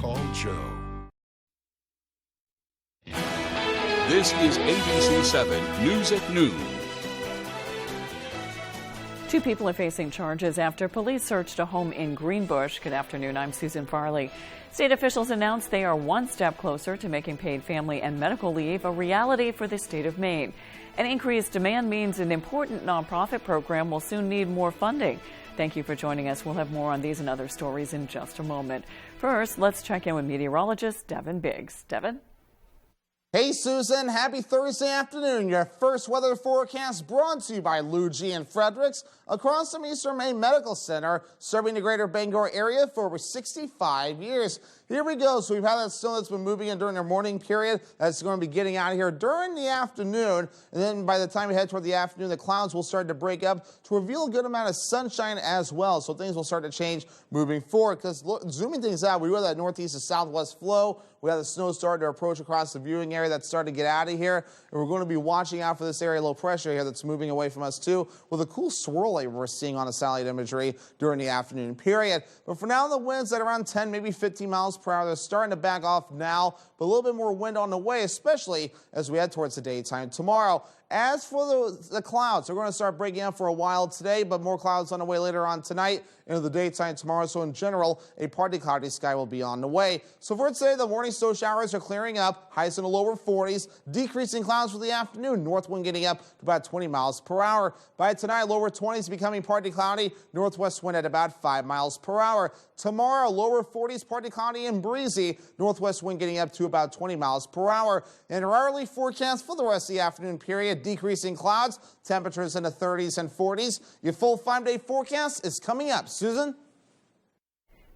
called Joe. This is ABC 7 News at Noon. Two people are facing charges after police searched a home in Greenbush. Good afternoon, I'm Susan Farley. State officials announced they are one step closer to making paid family and medical leave a reality for the state of Maine. An increased demand means an important nonprofit program will soon need more funding. Thank you for joining us. We'll have more on these and other stories in just a moment. First, let's check in with meteorologist Devin Biggs. Devin? Hey Susan, happy Thursday afternoon. Your first weather forecast brought to you by Lou G and Fredericks across from Eastern Maine Medical Center, serving the greater Bangor area for over 65 years. Here we go. So we've had that snow that's been moving in during the morning period. That's going to be getting out of here during the afternoon. And then by the time we head toward the afternoon, the clouds will start to break up to reveal a good amount of sunshine as well. So things will start to change moving forward. Because zooming things out, we have that northeast to southwest flow. We have the snow starting to approach across the viewing area that's starting to get out of here. And we're going to be watching out for this area low pressure here that's moving away from us too, with a cool swirl we're seeing on the satellite imagery during the afternoon period. But for now, the winds at around 10, maybe 15 miles per hour. They're starting to back off now, but a little bit more wind on the way, especially as we head towards the daytime tomorrow. As for the clouds, they're going to start breaking up for a while today, but more clouds on the way later on tonight into the daytime tomorrow. So in general, a partly cloudy sky will be on the way. So for today, the morning snow showers are clearing up, highs in the lower 40s, decreasing clouds for the afternoon, north wind getting up to about 20 miles per hour. By tonight, lower 20s becoming partly cloudy, northwest wind at about 5 miles per hour. Tomorrow, lower 40s, partly cloudy and breezy, northwest wind getting up to about 20 miles per hour. And our hourly forecast for the rest of the afternoon period, decreasing clouds, temperatures in the 30s and 40s. Your full 5-day forecast is coming up. Susan?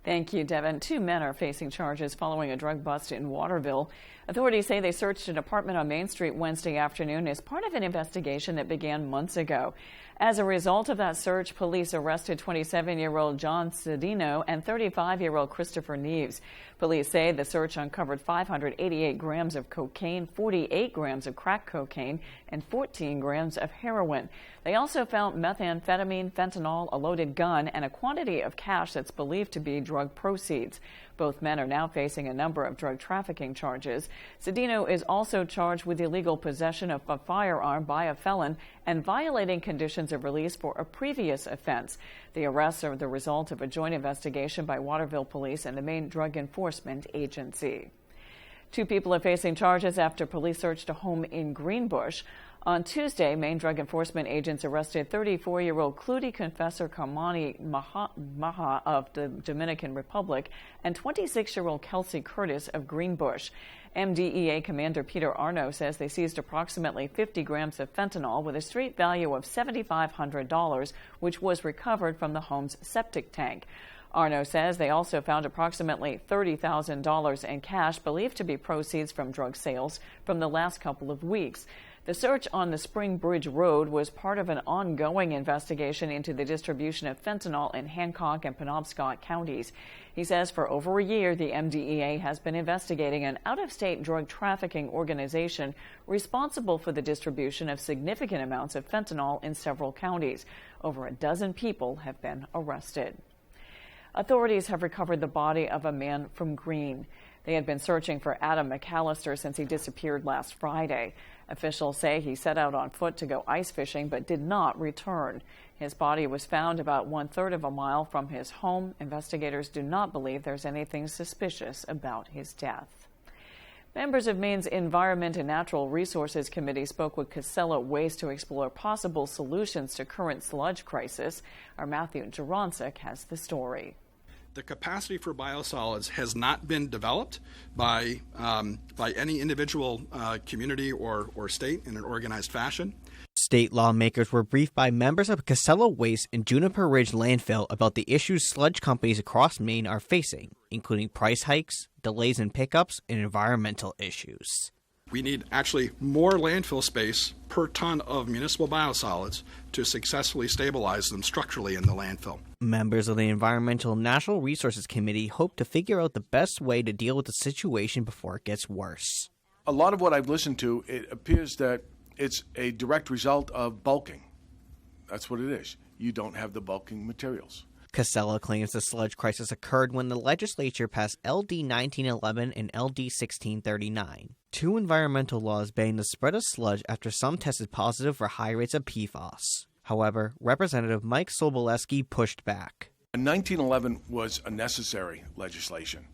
Thank you, Devin. Two men are facing charges following a drug bust in Waterville. Authorities say they searched an apartment on Main Street Wednesday afternoon as part of an investigation that began months ago. As a result of that search, police arrested 27-year-old John Cedino and 35-year-old Christopher Neves. Police say the search uncovered 588 grams of cocaine, 48 grams of crack cocaine, and 14 grams of heroin. They also found methamphetamine, fentanyl, a loaded gun, and a quantity of cash that's believed to be drug proceeds. Both men are now facing a number of drug trafficking charges. Cedino is also charged with illegal possession of a firearm by a felon and violating conditions of release for a previous offense. The arrests are the result of a joint investigation by Waterville Police and the Maine Drug Enforcement Agency. Two people are facing charges after police searched a home in Greenbush. On Tuesday, Maine Drug Enforcement agents arrested 34-year-old Clutie confessor Kamani Maha of the Dominican Republic and 26-year-old Kelsey Curtis of Greenbush. MDEA Commander Peter Arno says they seized approximately 50 grams of fentanyl with a street value of $7,500, which was recovered from the home's septic tank. Arno says they also found approximately $30,000 in cash believed to be proceeds from drug sales from the last couple of weeks. The search on the Spring Bridge Road was part of an ongoing investigation into the distribution of fentanyl in Hancock and Penobscot counties. He says for over a year, the MDEA has been investigating an out-of-state drug trafficking organization responsible for the distribution of significant amounts of fentanyl in several counties. Over a dozen people have been arrested. Authorities have recovered the body of a man from Greene. They had been searching for Adam McAllister since he disappeared last Friday. Officials say he set out on foot to go ice fishing but did not return. His body was found about 1/3 of a mile from his home. Investigators do not believe there's anything suspicious about his death. Members of Maine's Environment and Natural Resources Committee spoke with Casella Waste to explore possible solutions to current sludge crisis. Our Matthew Jaroncic has the story. The capacity for biosolids has not been developed by any individual community or state in an organized fashion. State lawmakers were briefed by members of Casella Waste and Juniper Ridge Landfill about the issues sludge companies across Maine are facing, including price hikes, delays in pickups, and environmental issues. We need actually more landfill space per ton of municipal biosolids to successfully stabilize them structurally in the landfill. Members of the Environmental and Natural Resources Committee hope to figure out the best way to deal with the situation before it gets worse. A lot of what I've listened to, it appears that it's a direct result of bulking. That's what it is. You don't have the bulking materials. Casella claims the sludge crisis occurred when the legislature passed LD 1911 and LD 1639. Two environmental laws banning the spread of sludge after some tested positive for high rates of PFAS. However, Representative Mike Sobolewski pushed back. 1911 was a necessary legislation.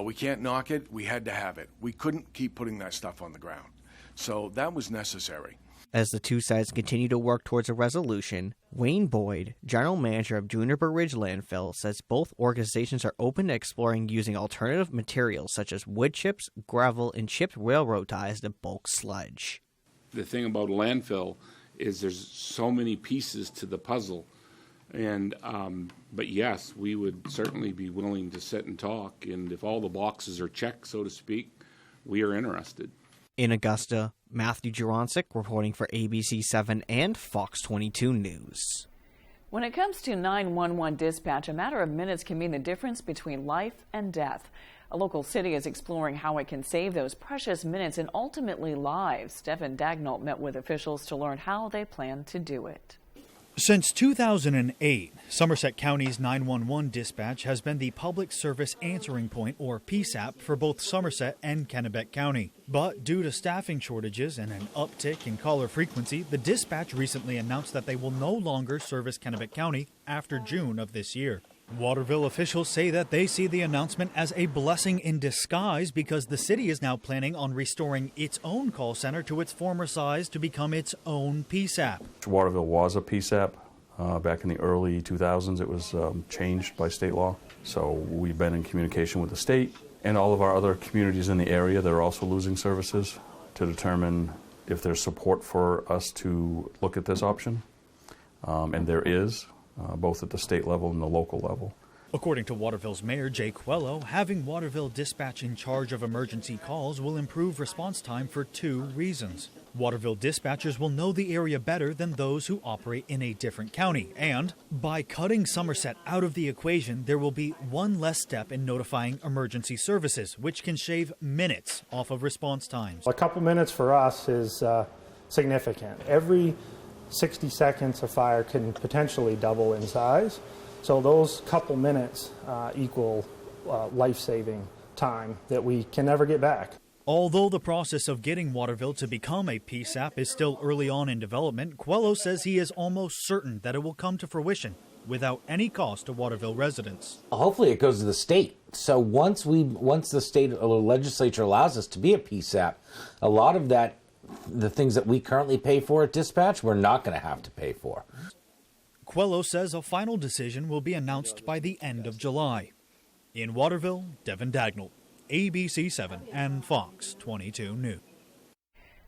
We can't knock it. We had to have it. We couldn't keep putting that stuff on the ground. So that was necessary. As the two sides continue to work towards a resolution, Wayne Boyd, general manager of Juniper Ridge Landfill, says both organizations are open to exploring using alternative materials such as wood chips, gravel, and chipped railroad ties to bulk sludge. The thing about landfill is there's so many pieces to the puzzle. And but yes, we would certainly be willing to sit and talk. And if all the boxes are checked, so to speak, we are interested. In Augusta, Matthew Juroncic reporting for ABC7 and Fox 22 News. When it comes to 911 dispatch, a matter of minutes can mean the difference between life and death. A local city is exploring how it can save those precious minutes and ultimately lives. Devin Dagnall met with officials to learn how they plan to do it. Since 2008, Somerset County's 911 dispatch has been the Public Service Answering Point, or PSAP, for both Somerset and Kennebec County. But due to staffing shortages and an uptick in caller frequency, the dispatch recently announced that they will no longer service Kennebec County after June of this year. Waterville officials say that they see the announcement as a blessing in disguise because the city is now planning on restoring its own call center to its former size to become its own PSAP. Waterville was a PSAP. Back in the early 2000s, it was changed by state law. So we've been in communication with the state and all of our other communities in the area that are also losing services to determine if there's support for us to look at this option. And there is. Both at the state level and the local level. According to Waterville's mayor, Jay Quello, having Waterville Dispatch in charge of emergency calls will improve response time for two reasons. Waterville dispatchers will know the area better than those who operate in a different county. And by cutting Somerset out of the equation, there will be one less step in notifying emergency services, which can shave minutes off of response times. A couple minutes for us is significant. Every 60 seconds a fire can potentially double in size. So those couple minutes equal life-saving time that we can never get back. Although the process of getting Waterville to become a PSAP is still early on in development, Quello says he is almost certain that it will come to fruition without any cost to Waterville residents. Hopefully it goes to the state. So once the state or legislature allows us to be a PSAP, a lot of that, the things that we currently pay for at dispatch, we're not going to have to pay for. Quello says a final decision will be announced by the end of July. In Waterville, Devin Dagnall, ABC7 and Fox 22 News.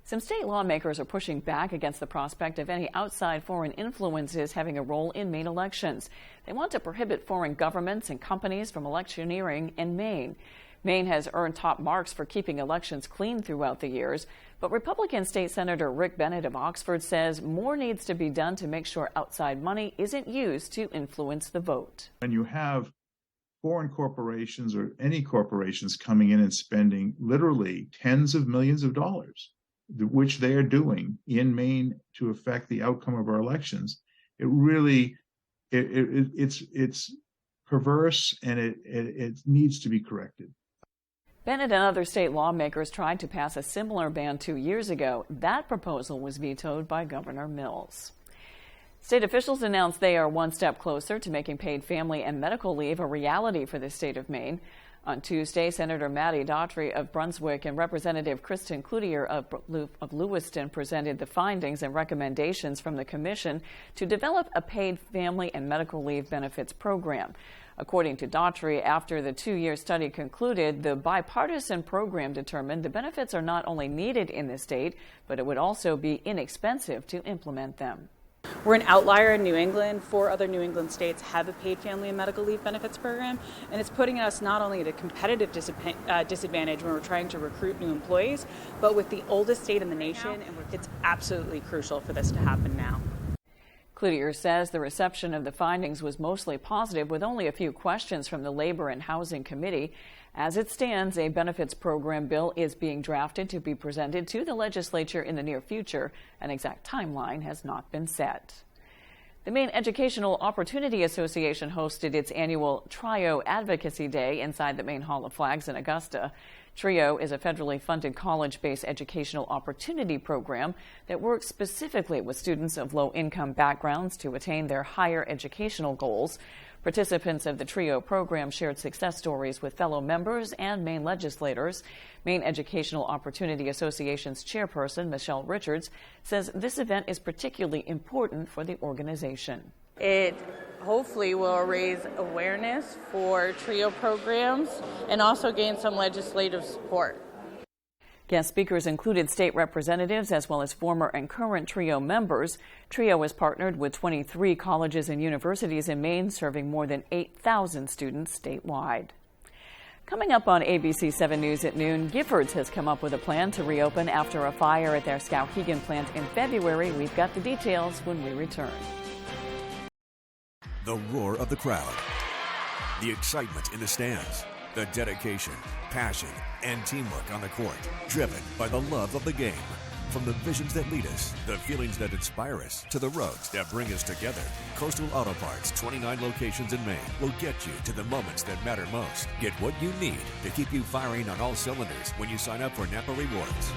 Some state lawmakers are pushing back against the prospect of any outside foreign influences having a role in Maine elections. They want to prohibit foreign governments and companies from electioneering in Maine. Maine has earned top marks for keeping elections clean throughout the years, but Republican State Senator Rick Bennett of Oxford says more needs to be done to make sure outside money isn't used to influence the vote. When you have foreign corporations or any corporations coming in and spending literally tens of millions of dollars, which they are doing in Maine to affect the outcome of our elections, it's perverse and it needs to be corrected. Bennett and other state lawmakers tried to pass a similar ban 2 years ago. That proposal was vetoed by Governor Mills. State officials announced they are one step closer to making paid family and medical leave a reality for the state of Maine. On Tuesday, Senator Matty Daughtry of Brunswick and Representative Kristen Cloutier of Lewiston presented the findings and recommendations from the commission to develop a paid family and medical leave benefits program. According to Daughtry, after the 2-year study concluded, the bipartisan program determined the benefits are not only needed in the state, but it would also be inexpensive to implement them. We're an outlier in New England. 4 other New England states have a paid family and medical leave benefits program, and it's putting us not only at a competitive disadvantage when we're trying to recruit new employees, but with the oldest state in the nation, and it's absolutely crucial for this to happen now. Cloutier says the reception of the findings was mostly positive, with only a few questions from the Labor and Housing Committee. As it stands, a benefits program bill is being drafted to be presented to the legislature in the near future. An exact timeline has not been set. The Maine Educational Opportunity Association hosted its annual TRIO Advocacy Day inside the Maine Hall of Flags in Augusta. TRIO is a federally funded college-based educational opportunity program that works specifically with students of low-income backgrounds to attain their higher educational goals. Participants of the TRIO program shared success stories with fellow members and Maine legislators. Maine Educational Opportunity Association's chairperson, Michelle Richards, says this event is particularly important for the organization. It hopefully will raise awareness for TRIO programs and also gain some legislative support. Guest speakers included state representatives as well as former and current TRIO members. TRIO is partnered with 23 colleges and universities in Maine, serving more than 8,000 students statewide. Coming up on ABC 7 News at noon, Giffords has come up with a plan to reopen after a fire at their Skowhegan plant in February. We've got the details when we return. The roar of the crowd, the excitement in the stands, the dedication, passion, and teamwork on the court, driven by the love of the game. From the visions that lead us, the feelings that inspire us, to the roads that bring us together, Coastal Auto Parts, 29 locations in Maine, will get you to the moments that matter most. Get what you need to keep you firing on all cylinders when you sign up for Napa Rewards.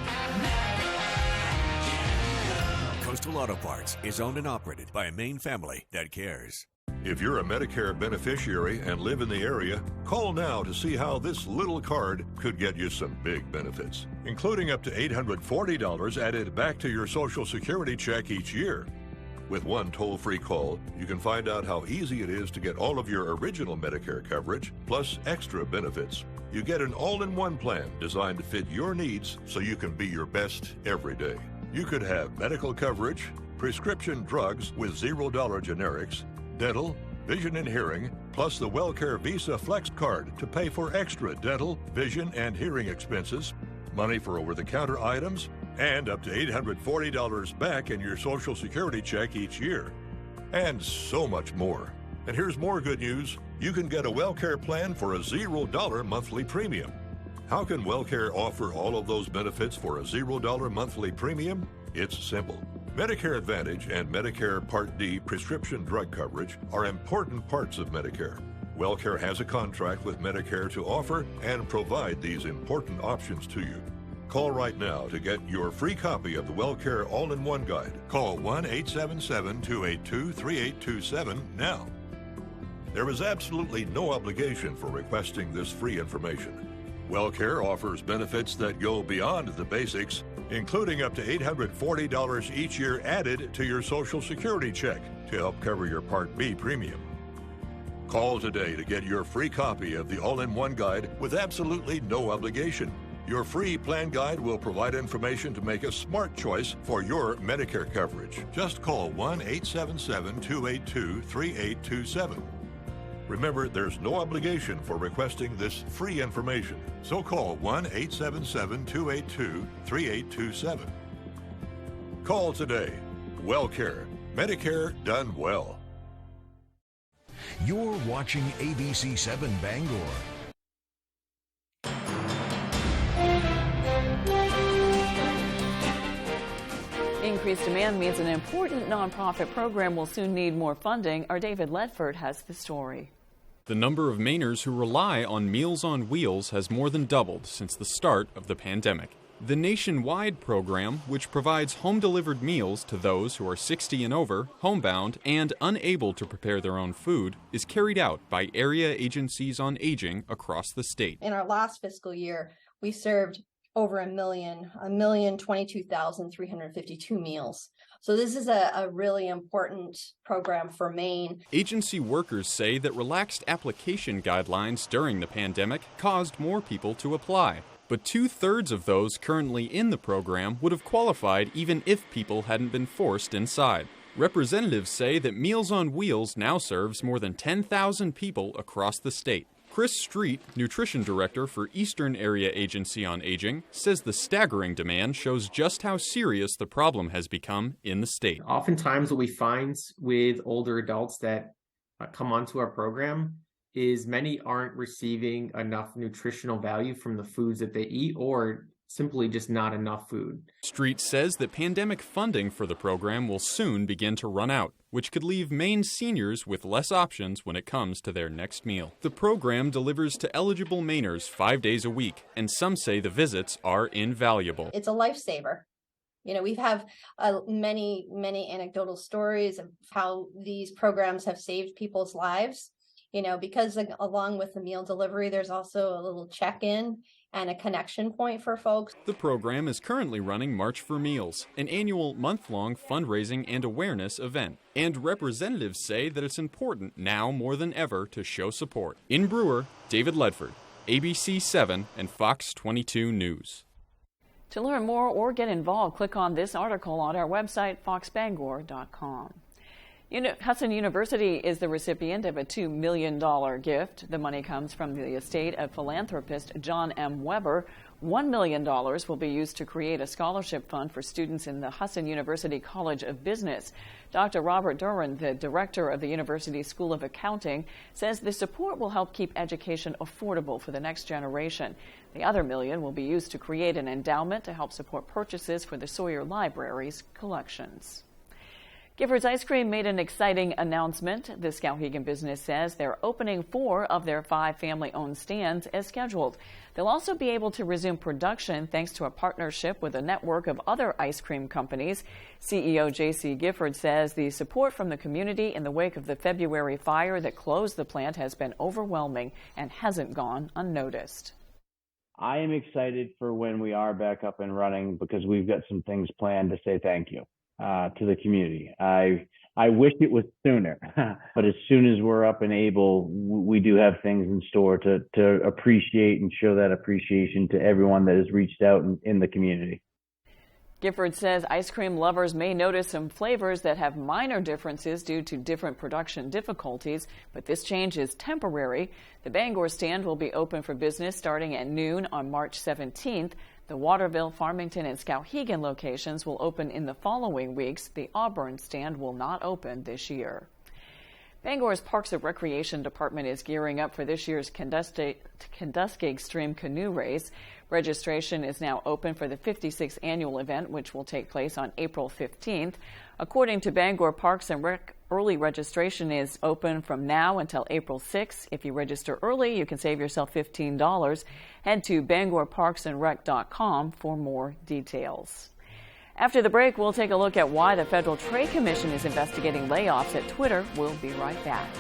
Coastal Auto Parts is owned and operated by a Maine family that cares. If you're a Medicare beneficiary and live in the area, call now to see how this little card could get you some big benefits, including up to $840 added back to your Social Security check each year. With one toll-free call, you can find out how easy it is to get all of your original Medicare coverage, plus extra benefits. You get an all-in-one plan designed to fit your needs so you can be your best every day. You could have medical coverage, prescription drugs with $0 generics, dental, vision and hearing, plus the WellCare Visa Flex Card to pay for extra dental, vision, and hearing expenses, money for over-the-counter items, and up to $840 back in your Social Security check each year. And so much more. And here's more good news. You can get a WellCare plan for a $0 monthly premium. How can WellCare offer all of those benefits for a $0 monthly premium? It's simple. Medicare Advantage and Medicare Part D prescription drug coverage are important parts of Medicare. WellCare has a contract with Medicare to offer and provide these important options to you. Call right now to get your free copy of the WellCare All-in-One Guide. Call 1-877-282-3827 now. There is absolutely no obligation for requesting this free information. WellCare offers benefits that go beyond the basics, including up to $840 each year added to your Social Security check to help cover your Part B premium. Call today to get your free copy of the All-in-One Guide with absolutely no obligation. Your free plan guide will provide information to make a smart choice for your Medicare coverage. Just call 1-877-282-3827. Remember, there's no obligation for requesting this free information. So call 1-877-282-3827. Call today. WellCare. Medicare done well. You're watching ABC 7 Bangor. Increased demand means an important nonprofit program will soon need more funding. Our David Ledford has the story. The number of Mainers who rely on Meals on Wheels has more than doubled since the start of the pandemic. The nationwide program, which provides home-delivered meals to those who are 60 and over, homebound, and unable to prepare their own food, is carried out by area agencies on aging across the state. In our last fiscal year, we served over 1,022,352 meals. So this is a really important program for Maine. Agency workers say that relaxed application guidelines during the pandemic caused more people to apply. But 2/3 of those currently in the program would have qualified even if people hadn't been forced inside. Representatives say that Meals on Wheels now serves more than 10,000 people across the state. Chris Street, nutrition director for Eastern Area Agency on Aging, says the staggering demand shows just how serious the problem has become in the state. Oftentimes what we find with older adults that come onto our program is many aren't receiving enough nutritional value from the foods that they eat, or simply just not enough food. Street says that pandemic funding for the program will soon begin to run out, which could leave Maine seniors with less options when it comes to their next meal. The program delivers to eligible Mainers 5 days a week, and some say the visits are invaluable. It's a lifesaver. You know, we've have many anecdotal stories of how these programs have saved people's lives. You know, because along with the meal delivery, there's also a little check-in and a connection point for folks. The program is currently running March for Meals, an annual month-long fundraising and awareness event. And representatives say that it's important now more than ever to show support. In Brewer, David Ledford, ABC 7 and Fox 22 News. To learn more or get involved, click on this article on our website, foxbangor.com. Hudson University is the recipient of a $2 million gift. The money comes from the estate of philanthropist John M. Weber. $1 million will be used to create a scholarship fund for students in the Hudson University College of Business. Dr. Robert Duran, the director of the University School of Accounting, says the support will help keep education affordable for the next generation. The other $1 million will be used to create an endowment to help support purchases for the Sawyer Library's collections. Giffords Ice Cream made an exciting announcement. The Skowhegan business says they're opening 4 of their 5 family-owned stands as scheduled. They'll also be able to resume production thanks to a partnership with a network of other ice cream companies. CEO J.C. Gifford says the support from the community in the wake of the February fire that closed the plant has been overwhelming and hasn't gone unnoticed. I am excited for when we are back up and running because we've got some things planned to say thank you to the community. I wish it was sooner, but as soon as we're up and able, we do have things in store to appreciate and show that appreciation to everyone that has reached out in the community. Gifford says ice cream lovers may notice some flavors that have minor differences due to different production difficulties, but this change is temporary. The Bangor stand will be open for business starting at noon on March 17th. The Waterville, Farmington, and Skowhegan locations will open in the following weeks. The Auburn stand will not open this year. Bangor's Parks and Recreation Department is gearing up for this year's Kenduskeag Stream Canoe Race. Registration is now open for the 56th annual event, which will take place on April 15th. According to Bangor Parks and Rec, early registration is open from now until April 6th. If you register early, you can save yourself $15. Head to bangorparksandrec.com for more details. After the break, we'll take a look at why the Federal Trade Commission is investigating layoffs at Twitter. We'll be right back.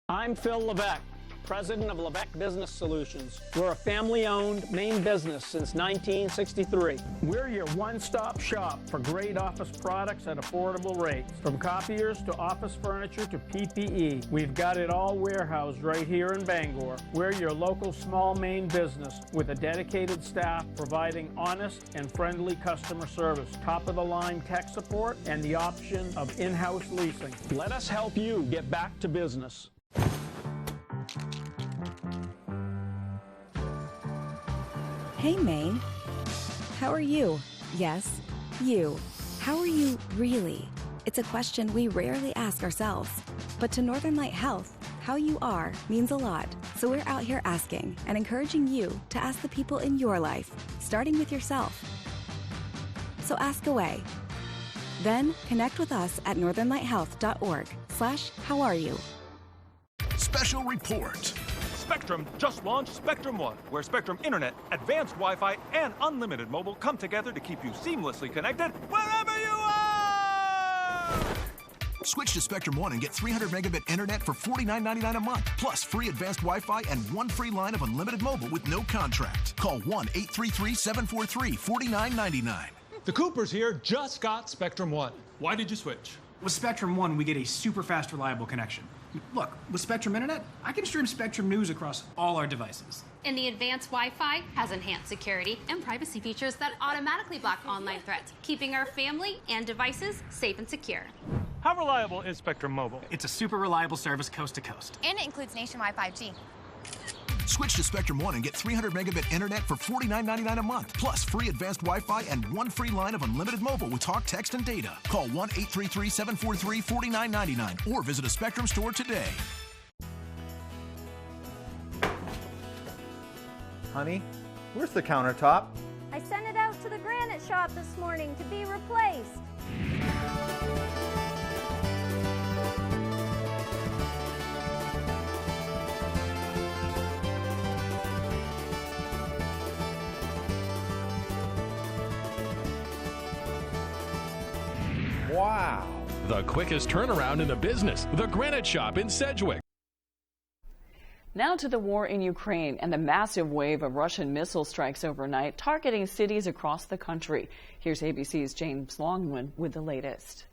I'm Phil Levesque, president of Levesque Business Solutions. We're a family-owned Maine business since 1963. We're your one-stop shop for great office products at affordable rates. From copiers to office furniture to PPE, we've got it all warehoused right here in Bangor. We're your local small Maine business with a dedicated staff providing honest and friendly customer service, top-of-the-line tech support, and the option of in-house leasing. Let us help you get back to business. Hey, Maine. How are you? Yes, you. How are you really? It's a question we rarely ask ourselves. But to Northern Light Health, how you are means a lot. So we're out here asking and encouraging you to ask the people in your life, starting with yourself. So ask away. Then connect with us at northernlighthealth.org/howareyu. Special report. Spectrum just launched Spectrum One, where Spectrum Internet, advanced Wi-Fi, and unlimited mobile come together to keep you seamlessly connected wherever you are! Switch to Spectrum One and get 300 megabit internet for $49.99 a month, plus free advanced Wi-Fi and 1 free line of unlimited mobile with no contract. Call 1-833-743-4999. The Coopers here just got Spectrum One. Why did you switch? With Spectrum One, we get a super fast, reliable connection. Look, with Spectrum Internet, I can stream Spectrum News across all our devices. And the advanced Wi-Fi has enhanced security and privacy features that automatically block online threats, keeping our family and devices safe and secure. How reliable is Spectrum Mobile? It's a super reliable service coast to coast. And it includes nationwide 5G. Switch to Spectrum One and get 300 megabit internet for $49.99 a month, plus free advanced Wi-Fi and 1 free line of unlimited mobile with talk, text, and data. Call 1-833-743-4999 or visit a Spectrum store today. Honey, Where's the countertop? I sent it out to the granite shop this morning to be replaced. Wow. The quickest turnaround in the business, the Granite Shop in Sedgwick. Now to the war in Ukraine and the massive wave of Russian missile strikes overnight, targeting cities across the country. Here's ABC's James Longman with the latest.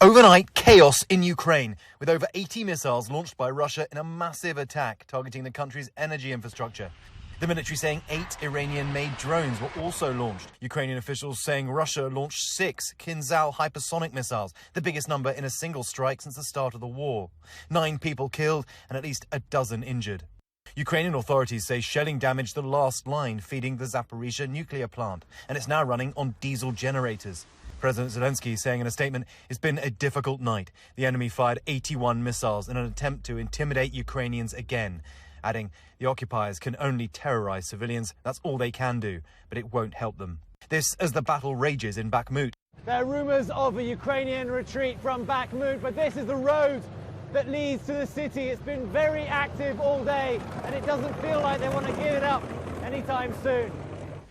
Overnight, chaos in Ukraine, with over 80 missiles launched by Russia in a massive attack targeting the country's energy infrastructure. The military saying 8 Iranian-made drones were also launched. Ukrainian officials saying Russia launched 6 Kinzhal hypersonic missiles, the biggest number in a single strike since the start of the war. 9 people killed and at least a dozen injured. Ukrainian authorities say shelling damaged the last line feeding the Zaporizhzhia nuclear plant, and it's now running on diesel generators. President Zelensky saying in a statement, "It's been a difficult night. The enemy fired 81 missiles in an attempt to intimidate Ukrainians again," adding, "The occupiers can only terrorize civilians. That's all they can do, but it won't help them." This as the battle rages in Bakhmut. There are rumors of a Ukrainian retreat from Bakhmut, but this is the road that leads to the city. It's been very active all day, and it doesn't feel like they want to give it up anytime soon.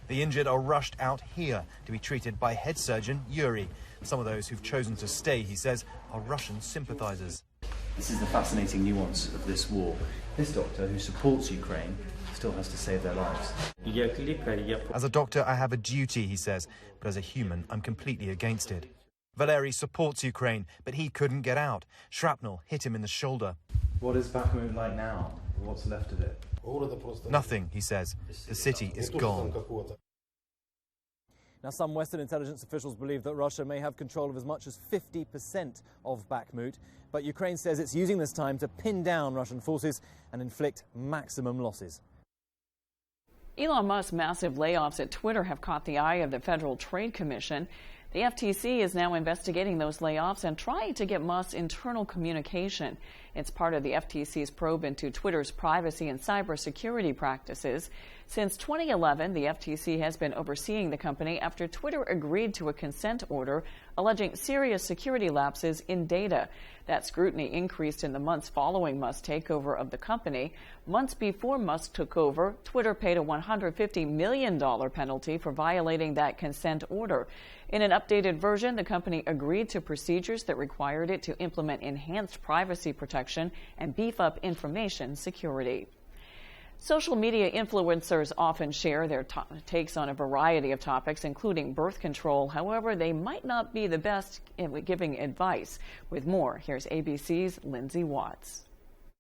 The injured are rushed out here to be treated by head surgeon Yuri. Some of those who've chosen to stay, he says, are Russian sympathizers. This is the fascinating nuance of this war. This doctor, who supports Ukraine, still has to save their lives. As a doctor, I have a duty, he says, but as a human, I'm completely against it. Valery supports Ukraine, but he couldn't get out. Shrapnel hit him in the shoulder. What is Bakhmut like now? What's left of it? Nothing, he says. The city is gone. Now, some Western intelligence officials believe that Russia may have control of as much as 50% of Bakhmut, but Ukraine says it's using this time to pin down Russian forces and inflict maximum losses. Elon Musk's massive layoffs at Twitter have caught the eye of the Federal Trade Commission. The FTC is now investigating those layoffs and trying to get Musk's internal communication. It's part of the FTC's probe into Twitter's privacy and cybersecurity practices. Since 2011, the FTC has been overseeing the company after Twitter agreed to a consent order alleging serious security lapses in data. That scrutiny increased in the months following Musk's takeover of the company. Months before Musk took over, Twitter paid a $150 million penalty for violating that consent order. In an updated version, the company agreed to procedures that required it to implement enhanced privacy protection and beef up information security. Social media influencers often share their takes on a variety of topics, including birth control. However, they might not be the best at giving advice. With more, here's ABC's Lindsay Watts.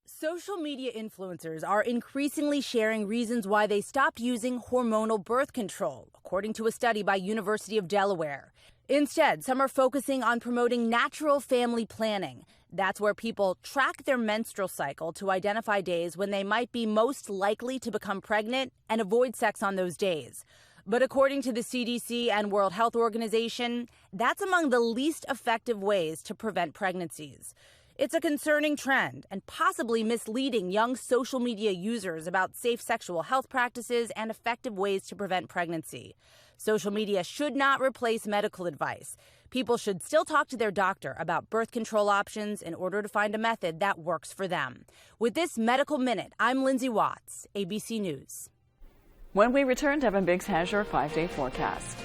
Social media influencers are increasingly sharing reasons why they stopped using hormonal birth control, according to a study by University of Delaware. Instead, some are focusing on promoting natural family planning. That's where people track their menstrual cycle to identify days when they might be most likely to become pregnant and avoid sex on those days. But according to the CDC and World Health Organization, that's among the least effective ways to prevent pregnancies. It's a concerning trend and possibly misleading young social media users about safe sexual health practices and effective ways to prevent pregnancy. Social media should not replace medical advice. People should still talk to their doctor about birth control options in order to find a method that works for them. With this Medical Minute, I'm Lindsay Watts, ABC News. When we return, Devin Biggs has your 5-day forecast.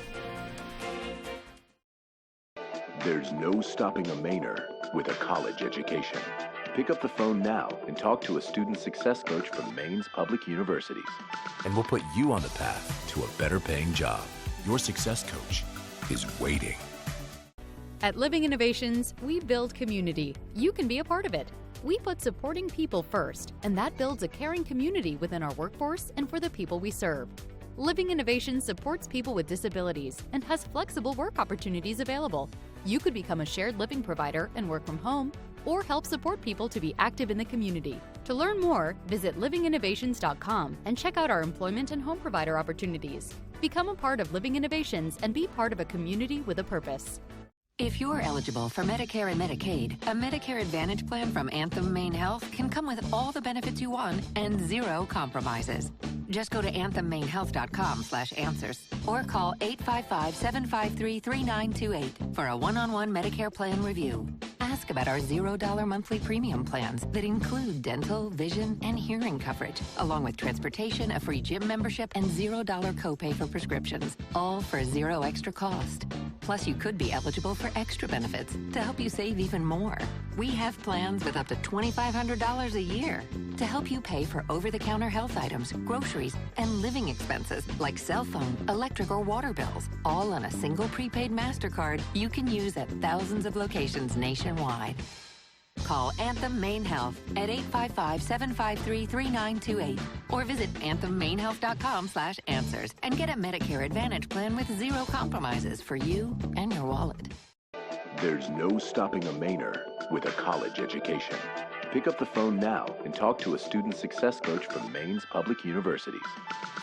There's no stopping a Mainer with a college education. Pick up the phone now and talk to a student success coach from Maine's public universities. And we'll put you on the path to a better paying job. Your success coach is waiting. At Living Innovations, we build community. You can be a part of it. We put supporting people first, and that builds a caring community within our workforce and for the people we serve. Living Innovations supports people with disabilities and has flexible work opportunities available. You could become a shared living provider and work from home, or help support people to be active in the community. To learn more, visit livinginnovations.com and check out our employment and home provider opportunities. Become a part of Living Innovations and be part of a community with a purpose. If you're eligible for Medicare and Medicaid, a Medicare Advantage plan from Anthem Maine Health can come with all the benefits you want and zero compromises. Just go to anthemmainehealth.com/answers or call 855-753-3928 for a one-on-one Medicare plan review. Ask about our $0 monthly premium plans that include dental, vision, and hearing coverage, along with transportation, a free gym membership, and $0 copay for prescriptions, all for zero extra cost. Plus, you could be eligible for extra benefits to help you save even more. We have plans with up to $2,500 a year to help you pay for over-the-counter health items, groceries, and living expenses like cell phone, electric, or water bills, all on a single prepaid MasterCard you can use at thousands of locations nationwide. Call Anthem Maine Health at 855-753-3928 or visit anthemmainehealth.com/answers and get a Medicare Advantage plan with zero compromises for you and your wallet. There's no stopping a Mainer with a college education. Pick up the phone now and talk to a student success coach from Maine's public universities.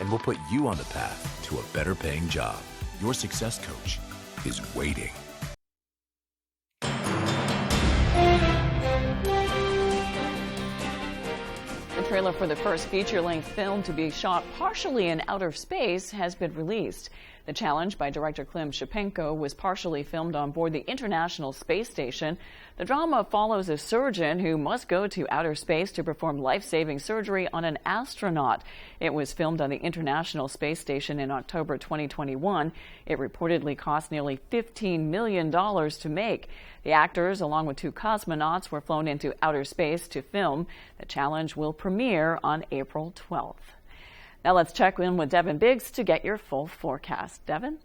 And we'll put you on the path to a better paying job. Your success coach is waiting. The trailer for the first feature-length film to be shot partially in outer space has been released. The Challenge by director Klim Shipenko was partially filmed on board the International Space Station. The drama follows a surgeon who must go to outer space to perform life-saving surgery on an astronaut. It was filmed on the International Space Station in October 2021. It reportedly cost nearly $15 million to make. The actors, along with 2 cosmonauts, were flown into outer space to film. The Challenge will premiere on April 12th. Now let's check in with Devin Biggs to get your full forecast. Devin?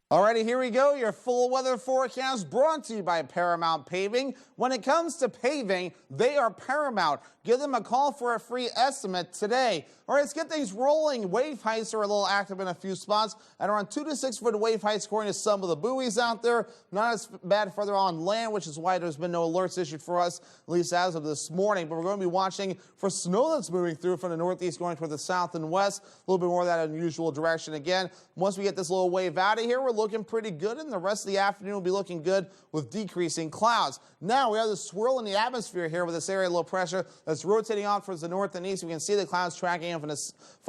Alrighty, here we go. Your full weather forecast brought to you by Paramount Paving. When it comes to paving, they are Paramount. Give them a call for a free estimate today. All right, let's get things rolling. Wave heights are a little active in a few spots at around 2 to 6 foot wave heights according to some of the buoys out there. Not as bad further on land, which is why there's been no alerts issued for us, at least as of this morning. But we're going to be watching for snow that's moving through from the northeast going toward the south and west. A little bit more of that unusual direction again. Once we get this little wave out of here, we're looking pretty good, and the rest of the afternoon will be looking good with decreasing clouds. Now we have this swirl in the atmosphere here with this area of low pressure that's rotating off towards the north and east. We can see the clouds tracking in from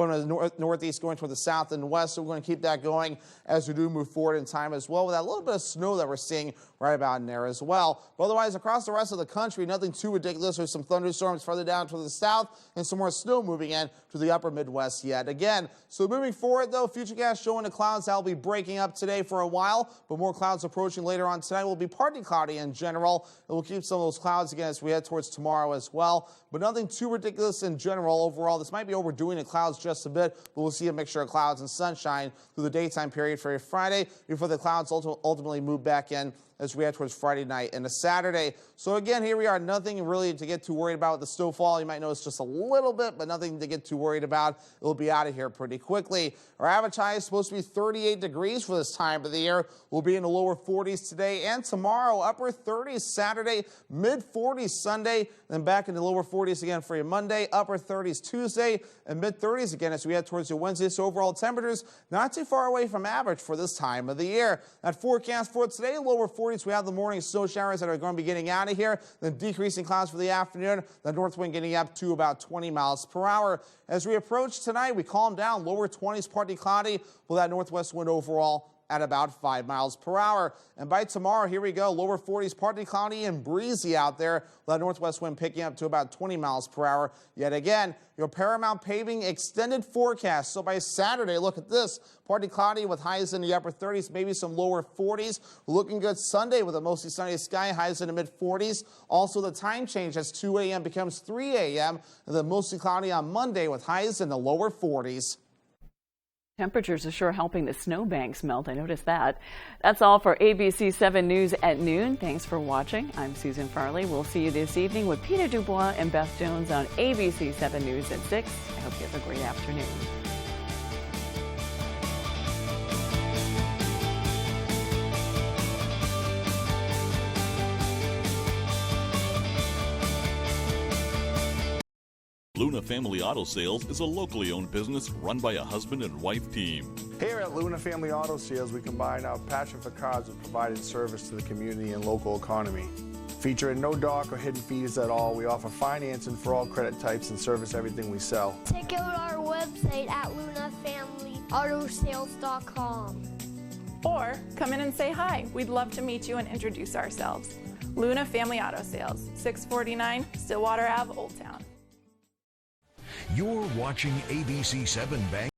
the northeast going toward the south and west, so we're going to keep that going as we do move forward in time as well with that little bit of snow that we're seeing right about in there as well. But otherwise, across the rest of the country, nothing too ridiculous. There's some thunderstorms further down to the south and some more snow moving in to the upper Midwest yet again. So moving forward, though, Futurecast showing the clouds that will be breaking up today for a while, but more clouds approaching later on tonight. Will be partly cloudy in general. It will keep some of those clouds again as we head towards tomorrow as well, but nothing too ridiculous in general overall. This might be overdoing the clouds just a bit, but we'll see a mixture of clouds and sunshine through the daytime period for Friday before the clouds ultimately move back in as we head towards Friday night and a Saturday. So again, here we are. Nothing really to get too worried about with the snowfall. You might notice just a little bit, but nothing to get too worried about. It will be out of here pretty quickly. Our average high is supposed to be 38 degrees for this time of the year. We'll be in the lower 40s today and tomorrow. Upper 30s Saturday, mid 40s Sunday, then back in the lower 40s again for your Monday. Upper 30s Tuesday and mid 30s again as we head towards your Wednesday. So overall temperatures not too far away from average for this time of the year. That forecast for today, lower 40s. We have the morning snow showers that are going to be getting out of here, then decreasing clouds for the afternoon, the north wind getting up to about 20 miles per hour. As we approach tonight, we calm down, lower 20s, partly cloudy, with that northwest wind overall at about 5 miles per hour. And by tomorrow, here we go, lower 40s, partly cloudy and breezy out there. That northwest wind picking up to about 20 miles per hour. Yet again, your Paramount Paving extended forecast. So by Saturday, look at this, partly cloudy with highs in the upper 30s, maybe some lower 40s. Looking good Sunday with a mostly sunny sky, highs in the mid 40s. Also, the time change as 2 a.m. becomes 3 a.m. and then mostly cloudy on Monday with highs in the lower 40s. Temperatures are sure helping the snowbanks melt. I noticed that. That's all for ABC 7 News at noon. Thanks for watching. I'm Susan Farley. We'll see you this evening with Peter Dubois and Beth Jones on ABC 7 News at 6. I hope you have a great afternoon. Luna Family Auto Sales is a locally owned business run by a husband and wife team. Here at Luna Family Auto Sales, we combine our passion for cars with providing service to the community and local economy. Featuring no dark or hidden fees at all, we offer financing for all credit types and service everything we sell. Check out our website at lunafamilyautosales.com. Or come in and say hi. We'd love to meet you and introduce ourselves. Luna Family Auto Sales, 649 Stillwater Ave, Old Town. You're watching ABC 7 Bank.